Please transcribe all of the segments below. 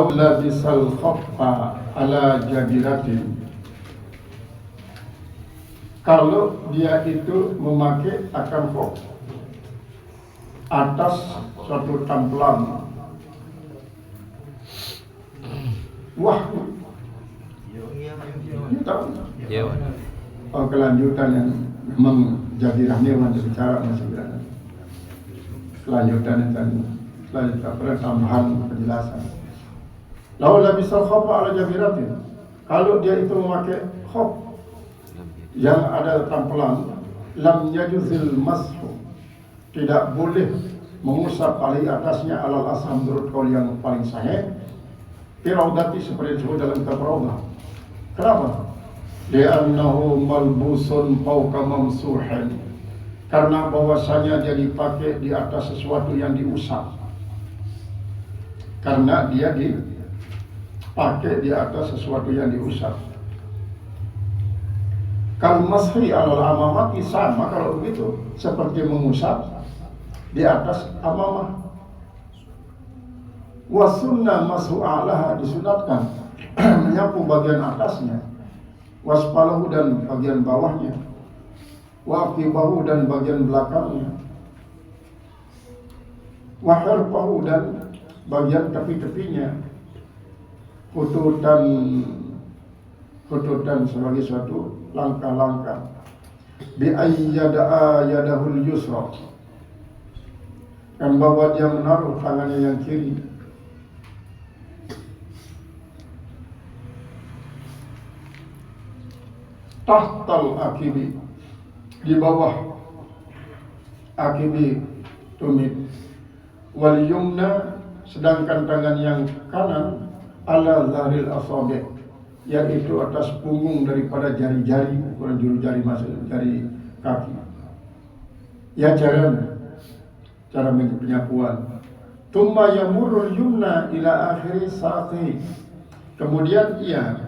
labisal khaffa ala jabiratin, kalau dia itu memakai akan khaf atas suatu tampilan wahyu. Ini tahu? Kelanjutan yang memang jabirahnya untuk bicara masih berada. Kelanjutan yang tadi, selanjutnya tambahan penjelasan. Lalu labisal khaffa ala jabiratin, kalau dia itu memakai khaf yang ada tampilan, lam yajuzil mashu, tidak boleh mengusap alai atasnya alal asam menurut kaul yang paling sahih. Firaudati seperti disebut dalam kitab Raudah. Kenapa? Li'annahu malbusun fawqa mamsuhin, karena bahwasanya dia dipakai di atas sesuatu yang diusap. Karena dia dipakai di atas sesuatu yang diusap. Kal mashi alal amamati, sama kalau begitu seperti mengusap di atas amamah. Wa sunnah mashu alaha, disunatkan menyapu bagian atasnya, waspalahu dan bagian bawahnya, wa aqibahu dan bagian belakangnya, wa harfahu dan bagian tepi-tepinya, kututan sebagai suatu langkah-langkah. Bi ayyada'a yadahul yusra, dan bahwa dia menaruh tangannya yang kiri. Tahtal akibi, di bawah akibi tumit. Wal yumna, sedangkan tangan yang kanan ala zahril asabi', yaitu atas punggung daripada jari-jari, ukuran juru jari masuk jari kaki. Ya cara penyapuan. Tumma yamurul yumna ila akhiri saqi, kemudian ia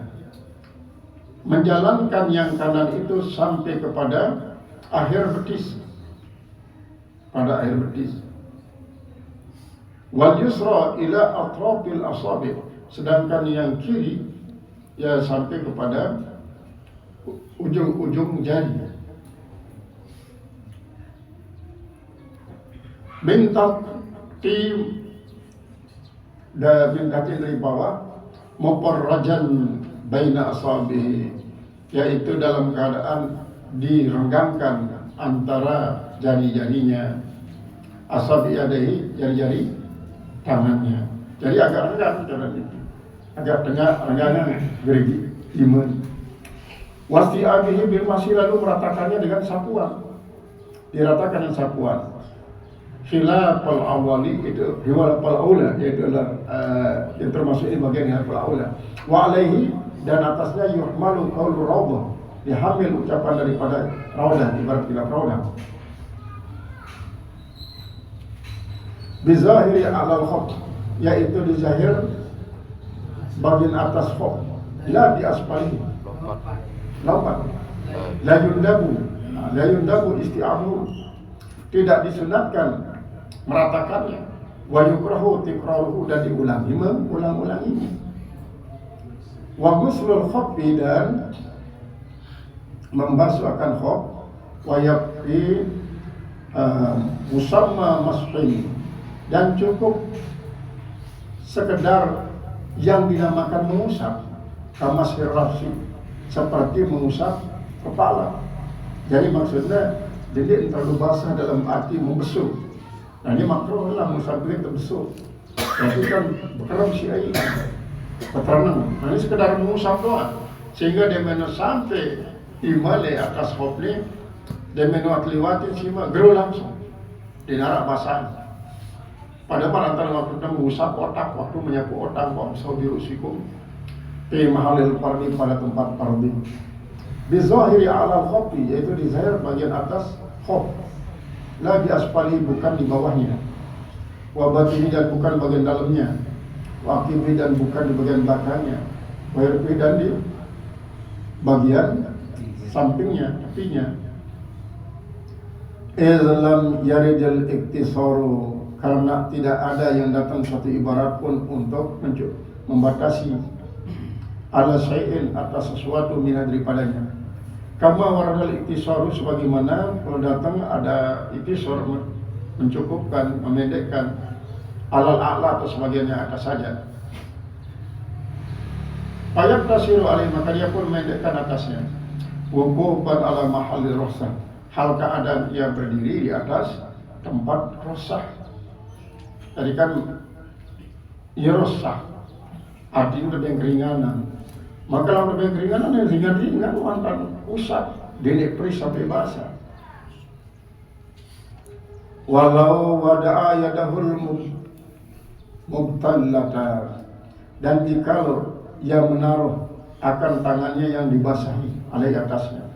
menjalankan yang kanan itu sampai kepada akhir betis, pada akhir betis. Wal yusra ila atrafil asabi', sedangkan yang kiri ya sampai kepada ujung-ujung jari. Bintati dari bawah, muparrajan baina asabihi, yaitu dalam keadaan direnggangkan antara jari-jarinya, asabi yadaihi, jari-jari tangannya. Jadi agak renggang jalan itu, agak tengah renggangnya gerigi iman. Wasti'abihi bil masih, lalu meratakannya dengan sapuan, diratakan dengan sapuan. Khilafal awali, itu khilafal aula, yaitu adalah yang termasuk ini bagian khilafal aula. Wa alaihi, dan atasnya yuhmalu qaulu raudah, dihamil ucapan daripada raudah, ibarat khilaf raudah. Bizahiri alal khaf, yaitu di zahir bagian atas khaf, la di asfali, lompat. La yundabu isti'abu, tidak disunatkan meratakannya. Wa yukrahu tikraruhu, dan mengulang-ulanginya. Wa ghuslul khaffi, dan membasuh akan khaf, wa yakfi musamma mashin, dan cukup sekedar yang dinamakan mengusap, kamashir rafsi, seperti mengusap kepala. Jadi maksudnya jadi terlalu basah dalam arti membesuk. Nah ini makruh lah mengusap kulit terbesuk. Tapi kan bekerem si air, beterenang. Nah ini sekedar mengusap doang, sehingga dia menu sampai imale atas khofli, dia menu atliwati sima geru langsung dinarak basah. Padahal antara waktu kita mengusap otak, waktu menyapu otak, wamsahu birusikum fi mahalil fardi, pada tempat fardi. Bizahiri ala khofli, yaitu di zahir bagian atas khof, la di asfali, bukan di bawahnya. Wa batini, dan bukan bagian dalamnya. Wa aqibi, dan bukan di bagian belakangnya. Wa irfi, dan di bagian sampingnya, tepinya. Izlam yaridil iktisaru karena tidak ada yang datang suatu ibarat pun untuk membatasi ala syai'in atas sesuatu minha daripadanya. Kama waradal iktisaru, sebagaimana kalau datang ada iktisar mencukupkan, memendekkan, alal a'la atau sebagiannya atas saja. Ayat tasiru alaih, maka dia pun memendekkan atasnya. Wukuban ala mahalli rossah, hal keadaan ia berdiri di atas tempat rossah. Tadi kan ia rossah, artinya lebih keringanan. Maka kalau lebih keringanan yang ringan-ringan, mantan usap, dedek peris sampai basah. Walau wada'a yadahul mubtallata, dan jikalau ia menaruh akan tangannya yang dibasahi alai atasnya.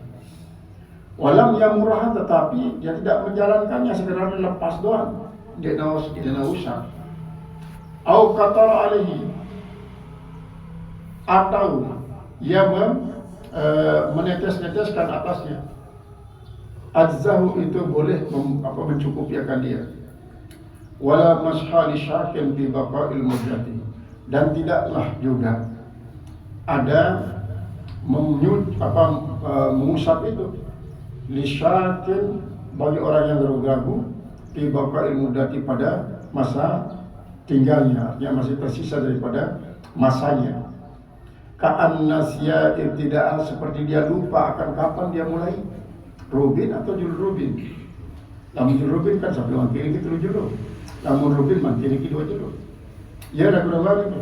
Walam yamurah, tetapi dia tidak menjalankannya, sekedar lepas doang, dia nak usap. Au qatar alaihi, atau ia menetes-neteskan atasnya. Ajzahu, itu boleh mencukupi akan dia. Wala mashali syakin bi baqa'il mujati, dan tidaklah juga ada mengusap itu lisyakin bagi orang yang ragu-ragu bi baqa'il mudati, pada masa tinggalnya, yang masih tersisa daripada masanya. Ka'an nasya ibtida'an, seperti dia lupa akan kapan dia mulai rubin atau jul rubin. Lamun jul rubin kan sampai mangkini gitu julu. Lamun rubin mangkini dua julu. Ya ragu-ragu itu.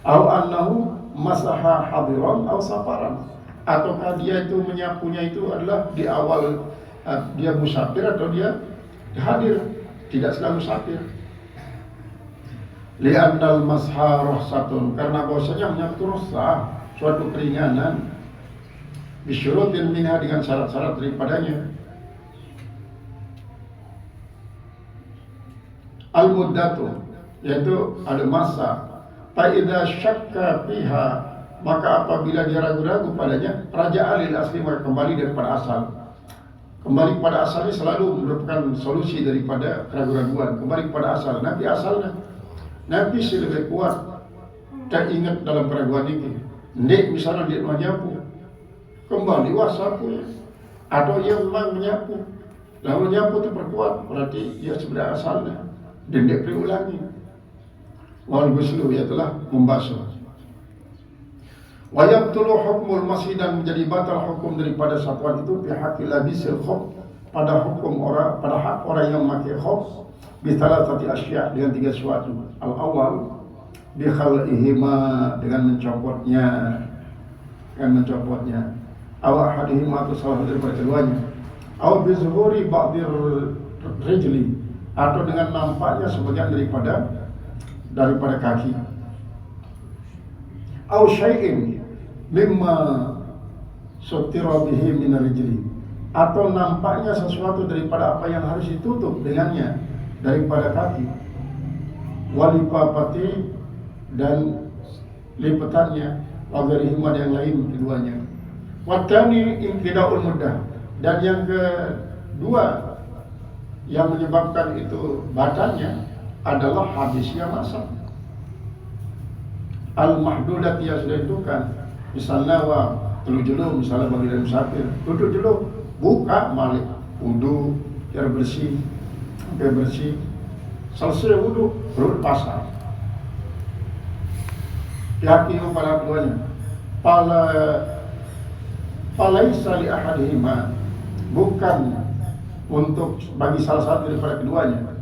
Au annahu masaha hadiran au safaran, ataukah dia itu menyapunya itu adalah di awal dia musafir atau dia hadir, tidak sedang musafir. Li'annal masha rahsatun, karena bahwasanya menyapu rukhsah suatu keringanan, bisyurutin minha, dengan syarat-syarat daripadanya. Al-muddatu, yaitu ada masa. Fa'idha syakka fiha, maka apabila dia ragu-ragu padanya, raja'a lil asli, maka kembali daripada asal. Kembali pada asalnya selalu merupakan solusi daripada keraguan-raguan. Kembali pada asal, nanti asalnya Nabi sih lebih kuat. Tak ingat dalam keraguan ini. Nek misalnya dia menyapu, kembali wasapu, atau ia memang menyapu, lalu menyapu itu perkuat, berarti ia sebenarnya asalnya, dan dia perlu ulangi. Wal ghuslu, ia telah membasuh. Wa yabtulu hukmul masih, dan menjadi batal hukum daripada satuan itu bihaqil labisil khuf, pada hukum orang, pada hak orang yang memakai khuf, bisalah satu asya, dengan tiga sesuatu. Al-awal bikhal'ihima, dengan mencopotnya, aw ahadihima, atau salah satu daripada keduanya, aw bizuhuri ba'dir rijli, atau dengan nampaknya sebagian daripada kaki, aw syai'in mimma sutira bihi min rijli, atau nampaknya sesuatu daripada apa yang harus ditutup dengannya daripada kaki, walipapati, dan lipatannya, wagarihima, yang lain keduanya. Watani inqidaul muddah, dan yang kedua yang menyebabkan itu batalnya adalah habisnya masa. Al-mahdudat, yang sudah ditentukan, misalnya telu jelo, misalnya bagi dari musafir, duduk jelo, buka malik wudu, biar bersih, sampai bersih, selesai wudu, perut pasar. Yakin pada keduanya. Falaisa li ahadihima, bukan untuk bagi salah satu daripada keduanya,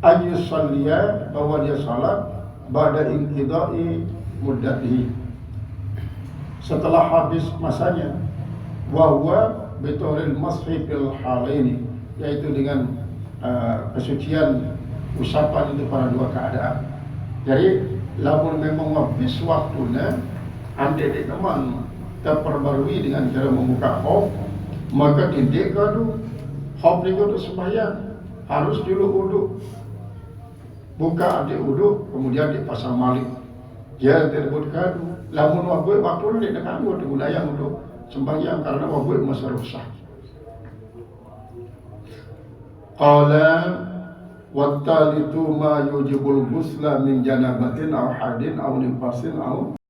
ayus salliya, bahwa dia salat ba'da inqidai muddatihi, setelah habis masanya, wa huwa bituril mashi fil halaini, yaitu dengan kesucian usapan itu pada dua keadaan. Jadi lamun memang habis waktunya, anda di teman terperbarui dengan cara membuka khuf, maka tidak kadu khuf itu sembahyang, harus dulu wudu, buka adik wudu, kemudian dipasang malik, dia tidak kadu. Lamun waktu ini dia kadu, dia untuk sembahyang karena waktu masa rusak. Qala Wattalitu ma yujibul ghusla min janabatin aw hadin aw nifasin aw